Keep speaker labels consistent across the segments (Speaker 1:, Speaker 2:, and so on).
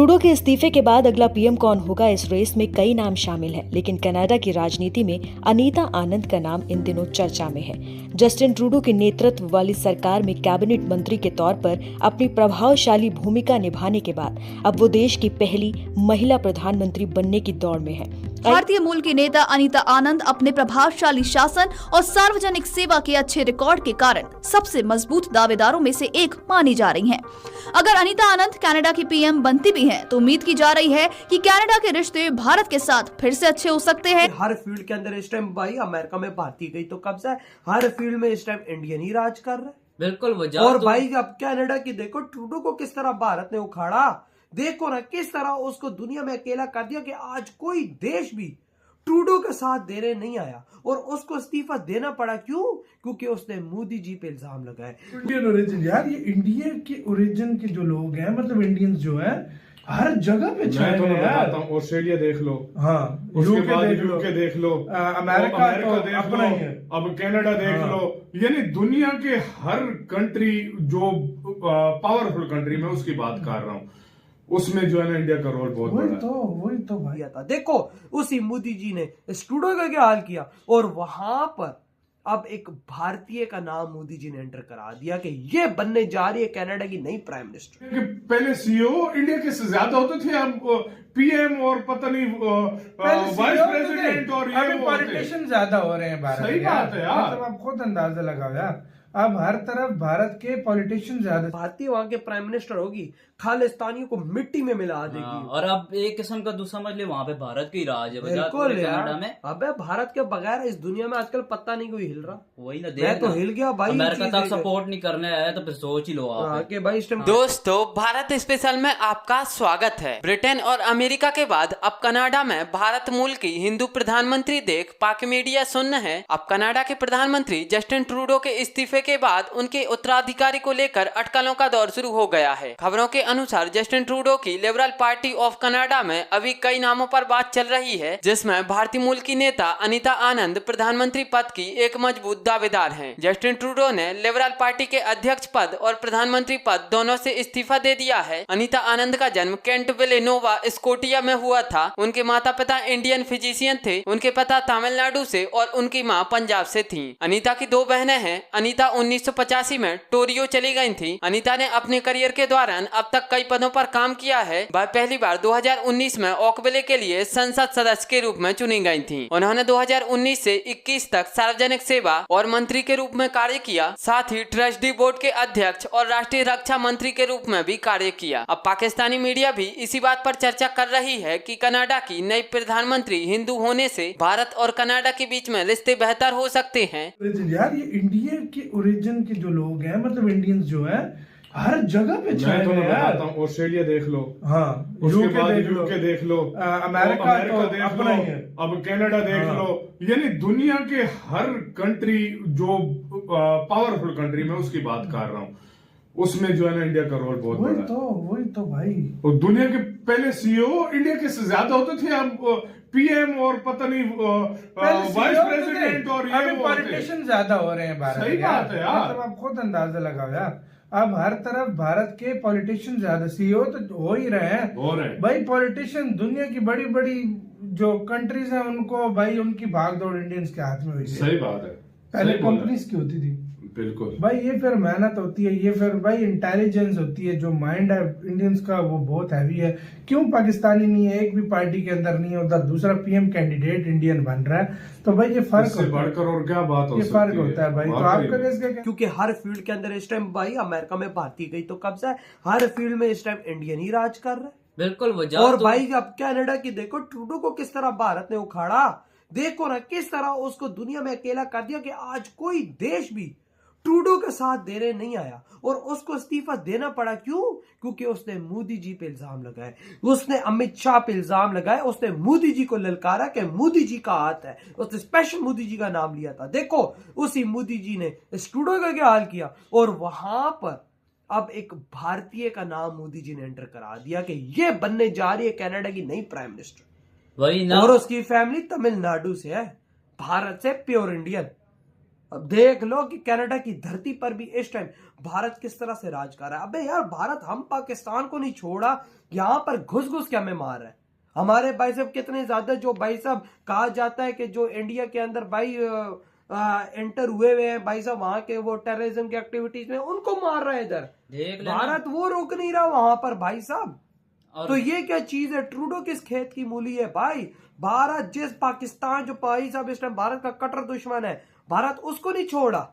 Speaker 1: Trudeau के इस्तीफे के बाद अगला पीएम कौन होगा, इस रेस में कई नाम शामिल हैं, लेकिन कनाडा की राजनीति में अनीता आनंद का नाम इन दिनों चर्चा में है। जस्टिन ट्रूडो के नेतृत्व वाली सरकार में कैबिनेट मंत्री के तौर पर अपनी प्रभावशाली भूमिका निभाने के बाद अब वो देश की पहली महिला प्रधानमंत्री बनने की दौड़ में है।
Speaker 2: भारतीय मूल की नेता अनीता आनंद अपने प्रभावशाली शासन और सार्वजनिक सेवा के अच्छे रिकॉर्ड के कारण सबसे मजबूत दावेदारों में से एक मानी जा रही हैं। अगर अनीता आनंद कनाडा की पीएम बनती भी हैं, तो उम्मीद की जा रही है कि कनाडा के रिश्ते भारत के साथ फिर से अच्छे हो सकते हैं।
Speaker 3: हर फील्ड के अंदर इस टाइम भाई अमेरिका में भारतीय गई तो कब्जा है, हर फील्ड में इस टाइम इंडियन ही राज कर रहा है।
Speaker 4: बिल्कुल
Speaker 3: और भाई अब कनाडा की देखो, ट्रूडो को किस तरह भारत ने उखाड़ा, देखो ना किस तरह उसको दुनिया में अकेला कर दिया कि आज कोई देश भी ट्रूडो का साथ देने नहीं आया और उसको इस्तीफा देना पड़ा। क्यों? क्योंकि उसने मोदी जी पे इल्जाम लगाए।
Speaker 5: इंडियन ओरिजिन यार, ये इंडिया के ओरिजिन के जो लोग हैं, मतलब इंडियंस जो है हर जगह पे छाए हुए हैं यार।
Speaker 6: ऑस्ट्रेलिया देख लो,
Speaker 5: हाँ,
Speaker 6: उसके बाद यूके देख लो,
Speaker 5: अमेरिका
Speaker 6: तो
Speaker 5: देख
Speaker 6: अपना ही है, अब कनाडा देख लो, यानी दुनिया के हर कंट्री जो पावरफुल कंट्री में उसकी बात कर रहा हूँ, उसमें जो है ना इंडिया का रोल बहुत बड़ा है।
Speaker 5: वही तो भाई
Speaker 3: था। देखो उसी मोदी जी ने ट्रूडो का क्या हाल किया और वहां पर अब एक भारतीय का नाम मोदी जी ने एंटर करा दिया कि ये बनने जा रही है कनाडा की नई प्राइम मिनिस्टर।
Speaker 6: पहले सीईओ इंडिया के ज्यादा होते थे, अब पीएम और पता नहीं वाइस प्रेसिडेंट और ये
Speaker 5: पॉलिटिशियन ज्यादा हो रहे हैं भारत।
Speaker 6: सही बात है यार,
Speaker 5: मतलब आप खुद अंदाजा लगाओ यार, अब हर तरफ भारत के पॉलिटिशियन ज्यादा।
Speaker 3: भारतीय वहां के प्राइम मिनिस्टर होगी, खालिस्तानियों को मिट्टी में मिला देगी।
Speaker 4: और अब एक किस्म का दूसरा समझ ले, वहाँ पे भारत की राज है
Speaker 3: बिल्कुल
Speaker 4: कनाडा में।
Speaker 3: अबे भारत के बगैर इस दुनिया में आजकल पत्ता नहीं कोई हिल रहा।
Speaker 4: वही ना,
Speaker 3: मैं तो हिल गया भाई।
Speaker 4: अमेरिका तक सपोर्ट नहीं करने आया तो फिर सोच ही लो आप
Speaker 3: के भाई।
Speaker 7: दोस्तों, भारत स्पेशल में आपका स्वागत है। ब्रिटेन और अमेरिका के बाद अब कनाडा में भारत मूल की हिंदू प्रधानमंत्री देख पाक मीडिया सुन्न है। अब कनाडा के प्रधानमंत्री जस्टिन ट्रूडो के इस्तीफे के बाद उनके उत्तराधिकारी को लेकर अटकलों का दौर शुरू हो गया है। खबरों के अनुसार जस्टिन ट्रूडो की लिबरल पार्टी ऑफ कनाडा में अभी कई नामों पर बात चल रही है, जिसमें भारतीय मूल की नेता अनीता आनंद प्रधानमंत्री पद की एक मजबूत दावेदार हैं। जस्टिन ट्रूडो ने लिबरल पार्टी के अध्यक्ष पद और प्रधानमंत्री पद दोनों से इस्तीफा दे दिया है। अनीता आनंद का जन्म केंट विलेनोवा, स्कोटिया में हुआ था। उनके माता पिता इंडियन फिजिशियन थे, उनके पिता तमिलनाडु से और उनकी माँ पंजाब से थी। अनीता की दो बहनें हैं। अनीता 1985 में टोरियो चली गई थी। अनीता ने अपने करियर के दौरान अब तक कई पदों पर काम किया है। वह पहली बार 2019 में ओकविले के लिए संसद सदस्य के रूप में चुनी गई थी। उन्होंने 2019 से 21 तक सार्वजनिक सेवा और मंत्री के रूप में कार्य किया। साथ ही ट्रस्टी बोर्ड के अध्यक्ष और राष्ट्रीय रक्षा मंत्री के रूप में भी कार्य किया। अब पाकिस्तानी मीडिया भी इसी बात पर चर्चा कर रही है कि कनाडा की नई प्रधानमंत्री हिंदू होने से भारत और कनाडा के बीच में रिश्ते बेहतर हो सकते हैं।
Speaker 5: यार, ये इंडिया के ओरिजिन के जो लोग हैं, मतलब इंडियंस जो है हर जगह पे छाए हुए हैं यार।
Speaker 6: ऑस्ट्रेलिया देख लो,
Speaker 5: हाँ,
Speaker 6: उसके बाद यूके देख लो,
Speaker 5: अमेरिका तो
Speaker 6: देख
Speaker 5: अपना
Speaker 6: लो,
Speaker 5: ही है,
Speaker 6: अब कनाडा देख लो, यानी दुनिया के हर कंट्री जो पावरफुल कंट्री में उसकी बात कर रहा हूँ, उसमें जो है ना इंडिया का रोल बहुत बड़ा है।
Speaker 5: वही तो भाई,
Speaker 6: और दुनिया के पहले सीईओ इंडिया के ज्यादा होते थे, अब पीएम और पता नहीं वाइस प्रेसिडेंट और ये
Speaker 5: पॉलिटिशियन ज्यादा हो रहे हैं भारत।
Speaker 6: सही बात है यार,
Speaker 5: मतलब आप खुद अंदाजा लगाओ यार, अब हर तरफ भारत के पॉलिटिशियन ज्यादा। सीईओ तो हो ही रहे हैं भाई। पॉलिटिशियन दुनिया की बड़ी बड़ी जो कंट्रीज हैं, उनको भाई उनकी भागदौड़ इंडियंस के हाथ में हुई है।
Speaker 6: सही बात है,
Speaker 5: पहले कंपनीज की होती थी।
Speaker 6: बिल्कुल
Speaker 5: भाई, ये फिर मेहनत होती है, ये फिर भाई इंटेलिजेंस होती है, जो माइंड है इंडियंस का वो बहुत हैवी है। क्यों पाकिस्तानी नहीं है, एक भी पार्टी के अंदर नहीं है, उधर दूसरा पीएम कैंडिडेट इंडियन बन रहा है, तो भाई ये फर्क
Speaker 6: होता है। बढ़कर और क्या बात हो सकती है,
Speaker 5: ये फर्क होता है भाई। तो आपका
Speaker 3: क्योंकि हर फील्ड के अंदर इस टाइम भाई अमेरिका में भारतीय गई तो कब्जा है, हर फील्ड में इस टाइम इंडियन ही राज कर रहा है।
Speaker 4: बिल्कुल।
Speaker 3: और भाई अब कनाडा की देखो, ट्रूडो को किस तरह भारत ने उखाड़ा, देखो ना किस तरह उसको दुनिया में अकेला कर दिया कि आज कोई देश भी ट्रूडो का साथ देने नहीं आया और उसको इस्तीफा देना पड़ा। क्यों? क्योंकि उसने मोदी जी पे इल्जाम लगाए, उसने अमित शाह पे इल्जाम लगाए, उसने मोदी जी को ललकारा कि मोदी जी का हाथ है, उसने स्पेशल मोदी जी का नाम लिया था। देखो उसी मोदी जी ने ट्रूडो का क्या हाल किया और वहां पर अब एक भारतीय का नाम मोदी जी ने एंटर करा दिया कि ये बनने जा रही है कनाडा की नई प्राइम मिनिस्टर।
Speaker 4: वही ना,
Speaker 3: और उसकी फैमिली तमिलनाडु से है, भारत से प्योर इंडियन। अब देख लो कि कनाडा की धरती पर भी इस टाइम भारत किस तरह से राज कर रहा है। अबे यार, भारत हम पाकिस्तान को नहीं छोड़ा, यहाँ पर घुस घुस के हमें मार रहा है। हमारे भाई साहब कितने ज्यादा, जो भाई साहब कहा जाता है कि जो इंडिया के अंदर भाई एंटर हुए हैं भाई साहब, वहां के वो टेररिज्म की एक्टिविटीज में, उनको मार रहा है इधर।
Speaker 4: देख लेना।
Speaker 3: भारत वो रोक नहीं रहा वहां पर भाई साहब।
Speaker 4: और
Speaker 3: तो ये क्या चीज है? ट्रूडो किस खेत की मूली है भाई? भारत जिस पाकिस्तान, जो भाई साहब इस टाइम भारत का कट्टर दुश्मन है, भारत उसको नहीं छोड़ा।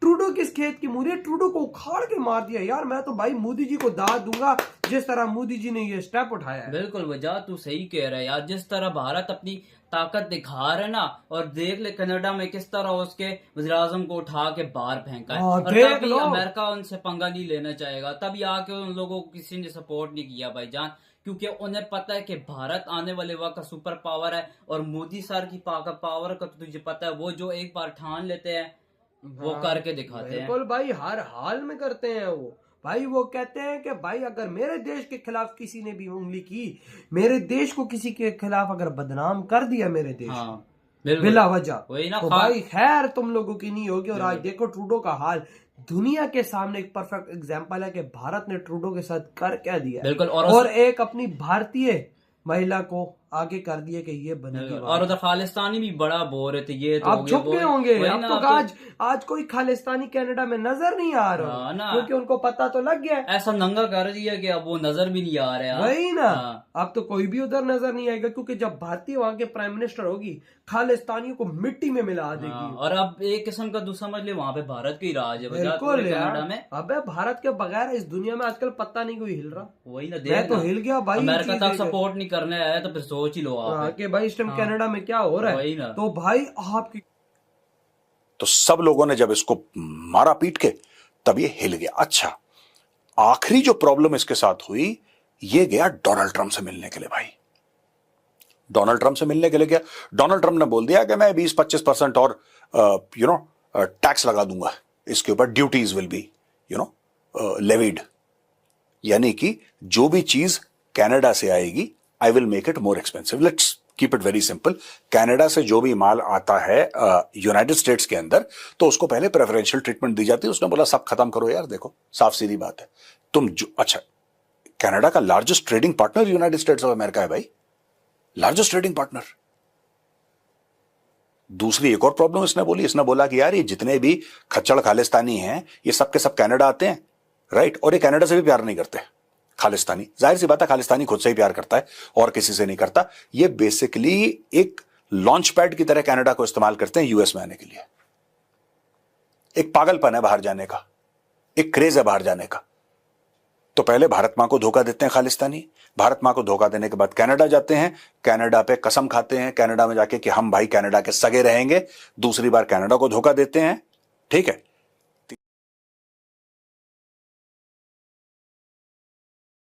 Speaker 3: ट्रूडो किस खेत की मूली है? ट्रूडो को उखाड़ के मार दिया यार। मैं तो भाई मोदी जी को दाद दूंगा जिस तरह मोदी जी ने ये स्टेप उठाया है।
Speaker 4: बिल्कुल वजह तू सही कह रहा है यार, जिस तरह भारत अपनी ताकत दिखा रहा है ना, और देख ले कनाडा में किस तरह उसके वज़ीर-ए-आज़म को उठा के बाहर फेंका है। और
Speaker 3: देख
Speaker 4: तभी
Speaker 3: लो।
Speaker 4: अमेरिका उनसे पंगा नहीं लेना चाहेगा, तभी आके उन लोगों को किसी ने सपोर्ट नहीं किया भाईजान, क्योंकि उन्हें पता है कि भारत आने वाले वक्त का सुपर पावर है। और मोदी सर की पावर का तो तुझे पता है, वो जो एक बार ठान लेते हैं वो करके दिखाते हैं।
Speaker 3: बिल्कुल भाई, हर हाल में करते हैं वो भाई। वो कहते हैं कि भाई अगर मेरे देश के खिलाफ किसी ने भी उंगली की, मेरे देश को किसी के खिलाफ अगर बदनाम कर दिया मेरे देश
Speaker 4: हाँ, बिल्कुल
Speaker 3: बिला वजह,
Speaker 4: वही ना
Speaker 3: तो भाई खैर तुम लोगों की नहीं होगी। और आज देखो ट्रूडो का हाल, दुनिया के सामने एक परफेक्ट एग्जांपल है कि भारत ने ट्रूडो के साथ कर क्या दिया।
Speaker 4: बिल्कुल।
Speaker 3: और एक अपनी भारतीय महिला को आगे कर दिया कि ये बनेगी।
Speaker 4: और उधर खालिस्तानी भी बड़ा बोल रहे थे, ये तो
Speaker 3: अब छुप गए होंगे।
Speaker 4: वही
Speaker 3: अब
Speaker 4: ना,
Speaker 3: तो
Speaker 4: अब
Speaker 3: आज कोई खालिस्तानी कनाडा में नजर नहीं आ रहा,
Speaker 4: हाँ ना।
Speaker 3: क्योंकि उनको पता तो लग गया।
Speaker 4: ऐसा नंगा कर दिया कि अब वो नजर भी नहीं आ रहा है।
Speaker 3: वही ना,
Speaker 4: हाँ।
Speaker 3: अब तो कोई भी उधर नजर नहीं आएगा, क्योंकि जब भारतीय वहां के प्राइम मिनिस्टर होगी, खालिस्तानियों को मिट्टी में मिला देगी।
Speaker 4: हाँ, और अब एक किस्म का तू समझ ले, वहाँ पे भारत की राज है बजाय
Speaker 3: बिल्कुल
Speaker 4: पूरे कनाडा
Speaker 3: यार।
Speaker 4: में।
Speaker 3: अबे भारत के बगैर इस दुनिया में आजकल पत्ता नहीं कोई हिल रहा।
Speaker 4: वही ना,
Speaker 3: मैं
Speaker 4: देख
Speaker 3: तो
Speaker 4: ना,
Speaker 3: हिल गया भाई।
Speaker 4: अमेरिका
Speaker 3: चीज़
Speaker 4: तक
Speaker 3: देख के।
Speaker 4: सपोर्ट नहीं करने आया, तो फिर सोच ही लो आप।
Speaker 3: कि भाई इस टाइम कनाडा में क्या हो रहा
Speaker 4: वही
Speaker 3: है।
Speaker 4: ना।
Speaker 3: तो भाई आपकी
Speaker 8: तो सब लोगों ने जब इसको मारा पीट के, तब ये हिल गया। अच्छा, आखिरी जो प्रॉब्लम इसके साथ हुई, ये गया डोनाल्ड ट्रंप से मिलने के लिए। भाई डोनाल्ड ट्रंप से मिलने के लिए गया। डोनाल्ड ट्रंप ने बोल दिया कि मैं 20-25% और टैक्स लगा दूंगा इसके ऊपर, ड्यूटीज विल बी लेविड, यानी कि जो भी चीज कनाडा से आएगी, I will make it more expensive. Let's keep it very simple. Canada से जो भी माल आता है यूनाइटेड स्टेट्स के अंदर, तो उसको पहले प्रेफरेंशियल ट्रीटमेंट दी जाती है। उसने बोला सब खत्म करो यार, देखो साफ सीधी बात है। तुम जो, अच्छा, कनाडा का largest trading partner United states of America है भाई, लार्जेस्ट ट्रेडिंग पार्टनर। दूसरी एक और प्रॉब्लम इसने बोली, इसने बोला कि यार ये जितने भी खच्चड़ खालिस्तानी हैं, ये सब के सब कनाडा आते हैं, राइट, और ये कनाडा से भी प्यार नहीं करते खालिस्तानी। जाहिर सी बात है, खालिस्तानी खुद से ही प्यार करता है और किसी से नहीं करता। ये बेसिकली एक लॉन्च पैड की तरह कनाडा को इस्तेमाल करते हैं यूएस में आने के लिए। एक पागलपन है बाहर जाने का, एक क्रेज है बाहर जाने का। तो पहले भारत मां को धोखा देते हैं खालिस्तानी, भारत मां को धोखा देने के बाद कनाडा जाते हैं, कनाडा पे कसम खाते हैं कनाडा में जाके कि हम भाई कनाडा के सगे रहेंगे, दूसरी बार कनाडा को धोखा देते हैं, ठीक है।